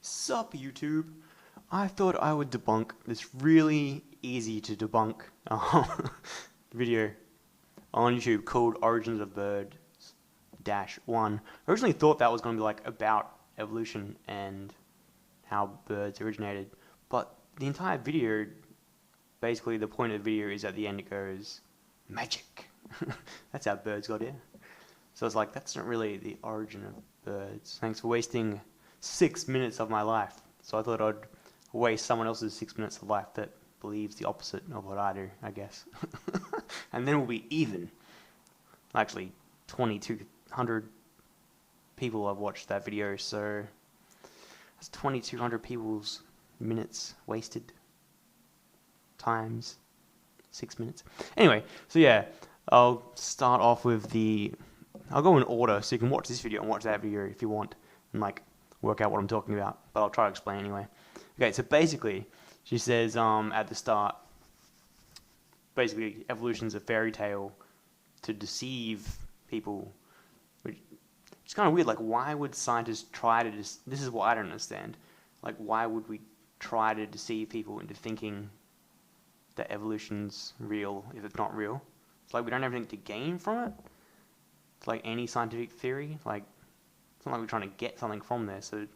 Sup YouTube? I thought I would debunk this really easy to debunk video on YouTube called Origins of Birds Dash 1. I originally thought that was going to be like about evolution and how birds originated, but the entire video, basically the point of the video is at the end it goes, magic. That's how birds got here. So it's like, that's not really the origin of birds. Thanks for wasting 6 minutes of my life. So I thought I'd waste someone else's 6 minutes of life that believes the opposite of what I do, I guess. And then we'll be even. Actually, 2,200 people have watched that video, so that's 2,200 people's minutes wasted times 6 minutes. Anyway, so yeah, I'll start off with I'll go in order so you can watch this video and watch that video if you want and like work out what I'm talking about, but I'll try to explain anyway. Okay, so basically, she says at the start, basically evolution's a fairy tale to deceive people, which it's kind of weird. Like, why would scientists try to this is what I don't understand. Like, why would we try to deceive people into thinking that evolution's real if it's not real? It's like we don't have anything to gain from it. It's like any scientific theory. Like, it's not like we're trying to get something from there. So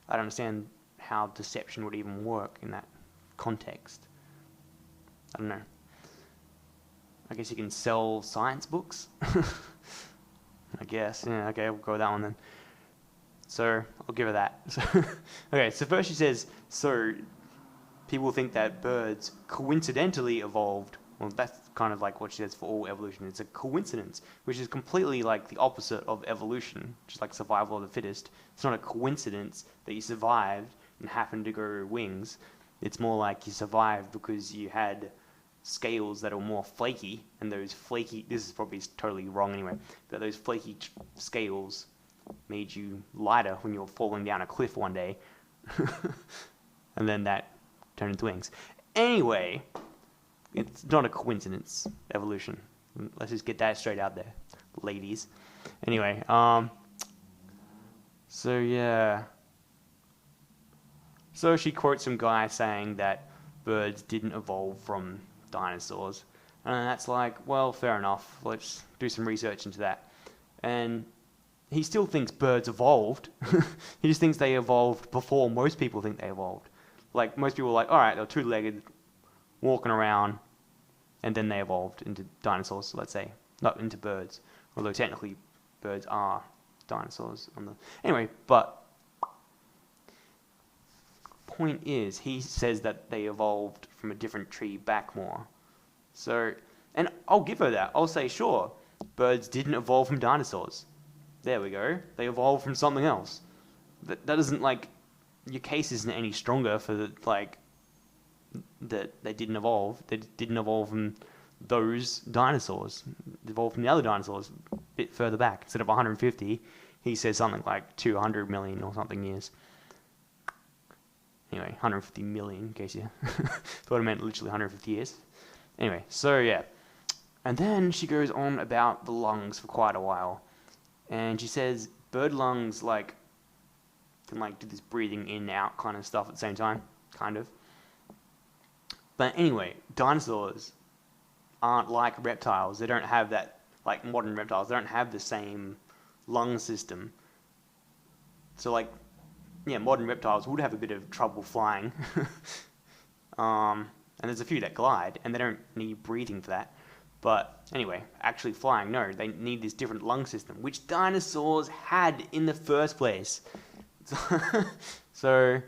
I don't understand how deception would even work in that context. I don't know. I guess you can sell science books. I guess. Yeah, okay, we'll go with that one then. So I'll give her that. Okay, so first she says, so people think that birds coincidentally evolved. Well, that's kind of like what she says for all evolution. It's a coincidence, which is completely like the opposite of evolution, just like survival of the fittest. It's not a coincidence that you survived and happened to grow wings. It's more like you survived because you had scales that are more flaky, and those flaky, this is probably totally wrong anyway, but those flaky scales made you lighter when you were falling down a cliff one day. And then that turned into wings. Anyway, it's not a coincidence, evolution. Let's just get that straight out there, ladies. Anyway, so yeah. So she quotes some guy saying that birds didn't evolve from dinosaurs. And that's like, well, fair enough. Let's do some research into that. And he still thinks birds evolved. He just thinks they evolved before most people think they evolved. Like, most people are like, alright, they're two-legged, walking around, and then they evolved into dinosaurs, let's say. Not into birds. Although technically, birds are dinosaurs. Anyway, but point is, he says that they evolved from a different tree back more. So, and I'll give her that. I'll say, sure, birds didn't evolve from dinosaurs. There we go. They evolved from something else. That doesn't, like, your case isn't any stronger for, like, that they didn't evolve. They didn't evolve from those dinosaurs. They evolved from the other dinosaurs a bit further back. Instead of 150, he says something like 200 million or something years. Anyway, 150 million, in case you thought I meant literally 150 years. Anyway, so yeah. And then she goes on about the lungs for quite a while. And she says bird lungs, like, can, like, do this breathing in and out kind of stuff at the same time. Kind of. But anyway, dinosaurs aren't like reptiles. They don't have that, like modern reptiles, they don't have the same lung system. So, like, yeah, modern reptiles would have a bit of trouble flying. And there's a few that glide, and they don't need breathing for that. But anyway, actually flying, no, they need this different lung system, which dinosaurs had in the first place. So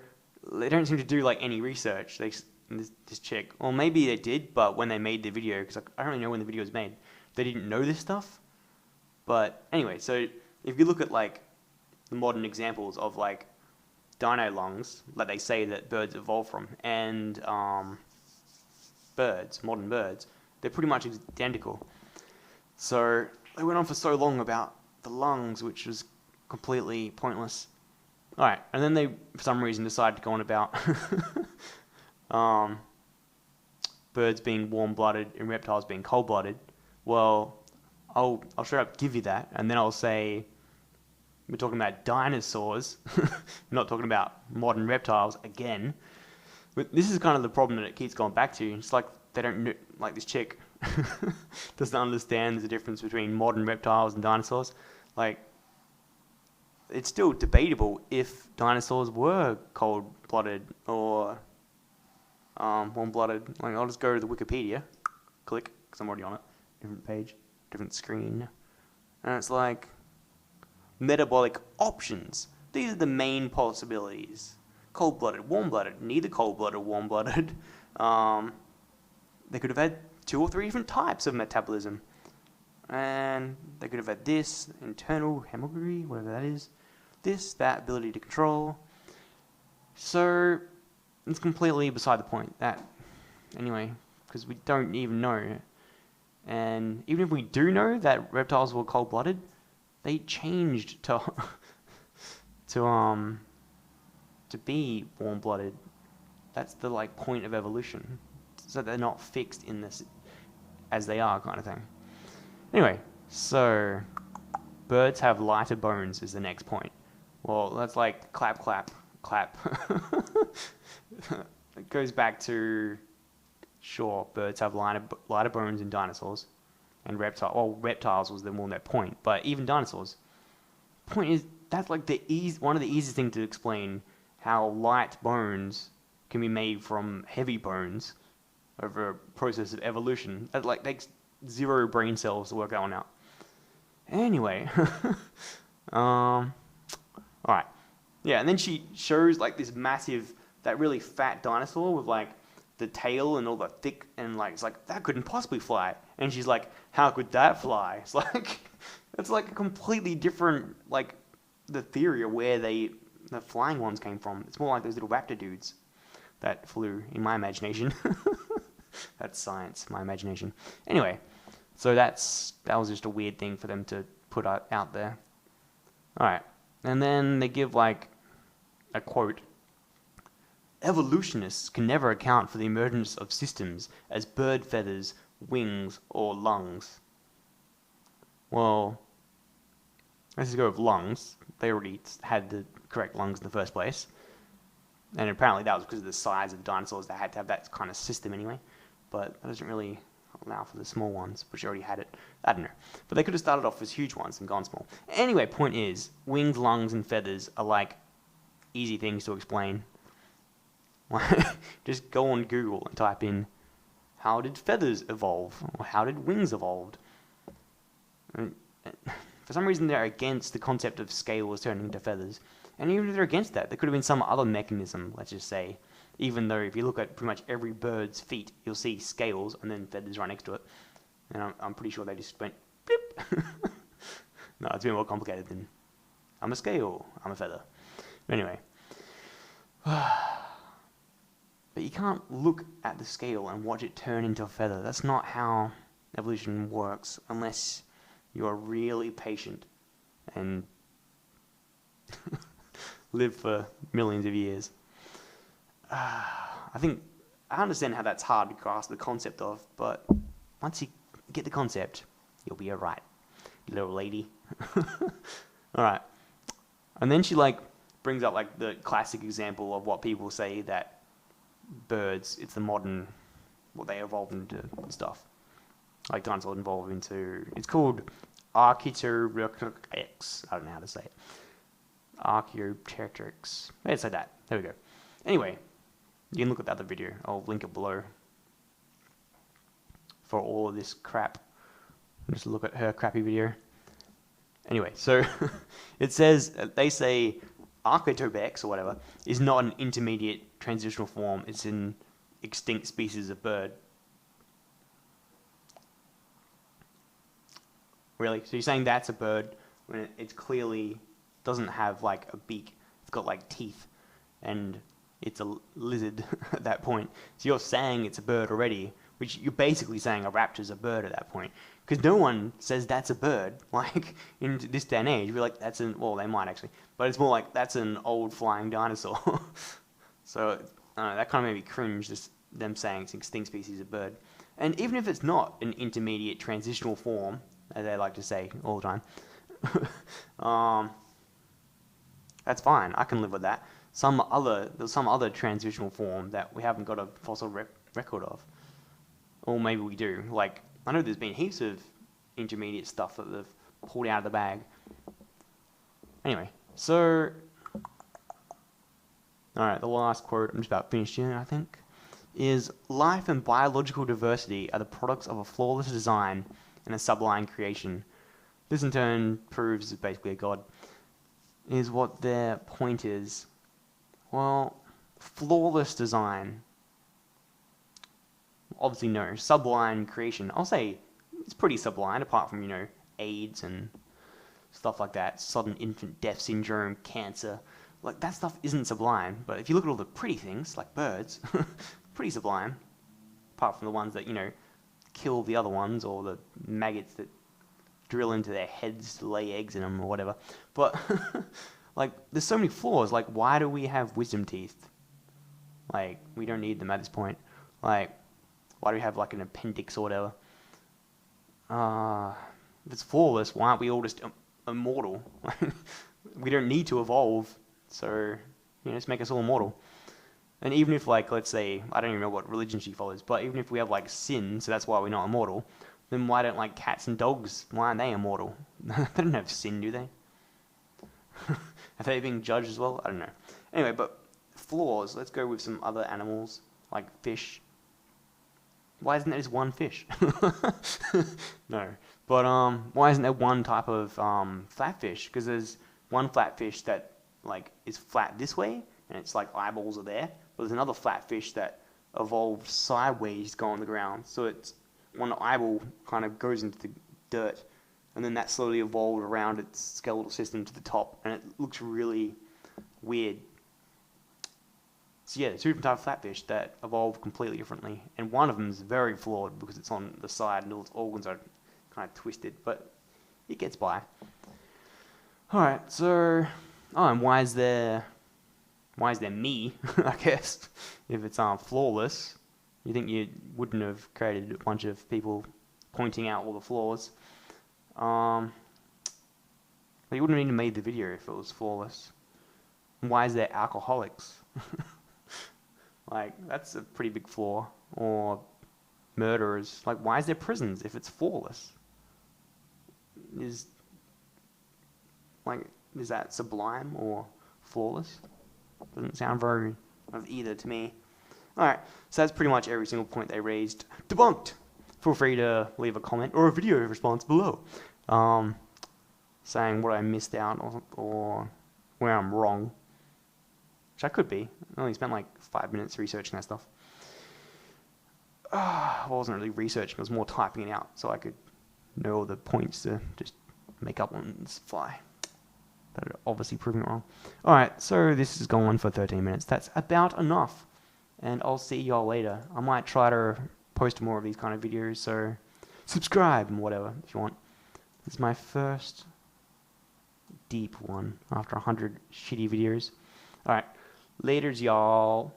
they don't seem to do, like, any research. This chick, or maybe they did, but when they made the video, because I don't really know when the video was made, they didn't know this stuff. But anyway, so if you look at, like, the modern examples of, like, dino lungs, like they say that birds evolved from, and modern birds, they're pretty much identical. So they went on for so long about the lungs, which was completely pointless. Alright, and then they, for some reason, decided to go on about birds being warm-blooded and reptiles being cold-blooded. Well, I'll straight up give you that, and then I'll say we're talking about dinosaurs. We're not talking about modern reptiles again. But this is kind of the problem that it keeps going back to. It's like they don't know, like this chick doesn't understand the difference between modern reptiles and dinosaurs. Like, it's still debatable if dinosaurs were cold-blooded or warm-blooded. Like, I'll just go to the Wikipedia, click, because I'm already on it. Different page, different screen. And it's like, metabolic options. These are the main possibilities. Cold-blooded, warm-blooded, neither cold-blooded or warm-blooded. They could have had 2 or 3 different types of metabolism. And they could have had this, internal hemoglobin, whatever that is. This, that, ability to control. So, it's completely beside the point. That, anyway, because we don't even know. And even if we do know that reptiles were cold-blooded, they changed to be warm-blooded. That's the like point of evolution. So they're not fixed in this as they are kind of thing. Anyway, so birds have lighter bones is the next point. Well, that's like clap, clap, clap. It goes back to, sure, birds have lighter bones than dinosaurs. And reptiles was the more that point. But even dinosaurs. Point is, that's like one of the easiest things to explain how light bones can be made from heavy bones over a process of evolution. That like takes 0 brain cells to work that one out. Anyway, alright. Yeah, and then she shows like this massive, that really fat dinosaur with like the tail and all the thick, and like, it's like, that couldn't possibly fly. And she's like, how could that fly? It's like, it's like a completely different, like, the theory of where the flying ones came from. It's more like those little raptor dudes that flew, in my imagination. That's science, my imagination. Anyway, so that was just a weird thing for them to put out there. Alright, and then they give like a quote. Evolutionists can never account for the emergence of systems as bird feathers, wings, or lungs. Well, let's just go with lungs. They already had the correct lungs in the first place. And apparently that was because of the size of dinosaurs. They had to have that kind of system anyway. But that doesn't really allow for the small ones, which already had it. I don't know. But they could have started off as huge ones and gone small. Anyway, point is, wings, lungs, and feathers are like easy things to explain. Just go on Google and type in, how did feathers evolve? Or how did wings evolve? For some reason they're against the concept of scales turning into feathers. And even if they're against that, there could have been some other mechanism, let's just say. Even though if you look at pretty much every bird's feet, you'll see scales and then feathers right next to it. And I'm pretty sure they just went, blip. No, it's a bit more complicated than, I'm a scale, I'm a feather. But anyway. But you can't look at the scale and watch it turn into a feather. That's not how evolution works, unless you're really patient and live for millions of years. I understand how that's hard to grasp the concept of, but once you get the concept, you'll be alright, little lady. Alright. And then she like brings up like the classic example of what people say that birds, it's the modern, what they evolved into and stuff. Like dinosaurs evolved into, it's called Archaeopteryx. I don't know how to say it. Archaeopteryx. Let's say that. There we go. Anyway, you can look at the other video. I'll link it below. For all of this crap. Just look at her crappy video. Anyway, so it says, they say Archaeopteryx or whatever is not an intermediate transitional form. It's an extinct species of bird. Really? So you're saying that's a bird when it clearly doesn't have like a beak. It's got like teeth, and it's a lizard at that point. So you're saying it's a bird already, which you're basically saying a raptor's a bird at that point. Because no one says that's a bird. Like, in this day and age, you'd be like, well, they might actually. But it's more like, that's an old flying dinosaur. So, that kind of made me cringe, just them saying it's an extinct species of bird. And even if it's not an intermediate transitional form, as they like to say all the time, That's fine. I can live with that. There's some other transitional form that we haven't got a fossil record of. Or maybe we do. Like, I know there's been heaps of intermediate stuff that they've pulled out of the bag. Anyway, so... Alright, the last quote, I'm just about finished here, I think, is, life and biological diversity are the products of a flawless design and a sublime creation. This in turn proves it's basically a god. Is what their point is. Well, flawless design. Obviously no. Sublime creation. I'll say it's pretty sublime, apart from, AIDS and stuff like that. Sudden infant death syndrome, cancer. Like, that stuff isn't sublime. But if you look at all the pretty things, like birds, pretty sublime. Apart from the ones that, kill the other ones, or the maggots that drill into their heads to lay eggs in them or whatever. But, like, there's so many flaws. Like, why do we have wisdom teeth? Like, we don't need them at this point. Like, why do we have, like, an appendix or whatever? If it's flawless, why aren't we all just immortal? We don't need to evolve, so, just make us all immortal. And even if, like, let's say, I don't even know what religion she follows, but even if we have, like, sin, so that's why we're not immortal, then why don't, like, cats and dogs, why aren't they immortal? They don't have sin, do they? Are they being judged as well? I don't know. Anyway, but flaws, let's go with some other animals, like fish. Why isn't there just one fish? No. But, why isn't there one type of, flatfish? Because there's one flatfish that, like, is flat this way, and it's like eyeballs are there. But there's another flatfish that evolved sideways to go on the ground. So it's one eyeball kind of goes into the dirt, and then that slowly evolved around its skeletal system to the top, and it looks really weird. So yeah, two different types of flatfish that evolved completely differently, and one of them is very flawed because it's on the side and all its organs are kind of twisted, but it gets by. Alright, so... Oh, and why is there me, I guess, if it's flawless? You think you wouldn't have created a bunch of people pointing out all the flaws. But you wouldn't have even made the video if it was flawless. And why is there alcoholics? Like, that's a pretty big flaw. Or murderers. Like, why is there prisons if it's flawless? Is that sublime or flawless? Doesn't sound very of either to me. Alright, so that's pretty much every single point they raised. Debunked! Feel free to leave a comment or a video response below. Saying what I missed out or where I'm wrong. Which I could be. I only spent like 5 minutes researching that stuff. I wasn't really researching, I was more typing it out so I could know all the points to just make up on the fly. That are obviously proving it wrong. Alright, so this has gone on for 13 minutes. That's about enough. And I'll see y'all later. I might try to post more of these kind of videos, so subscribe and whatever if you want. This is my first deep one after 100 shitty videos. Alright, laters y'all.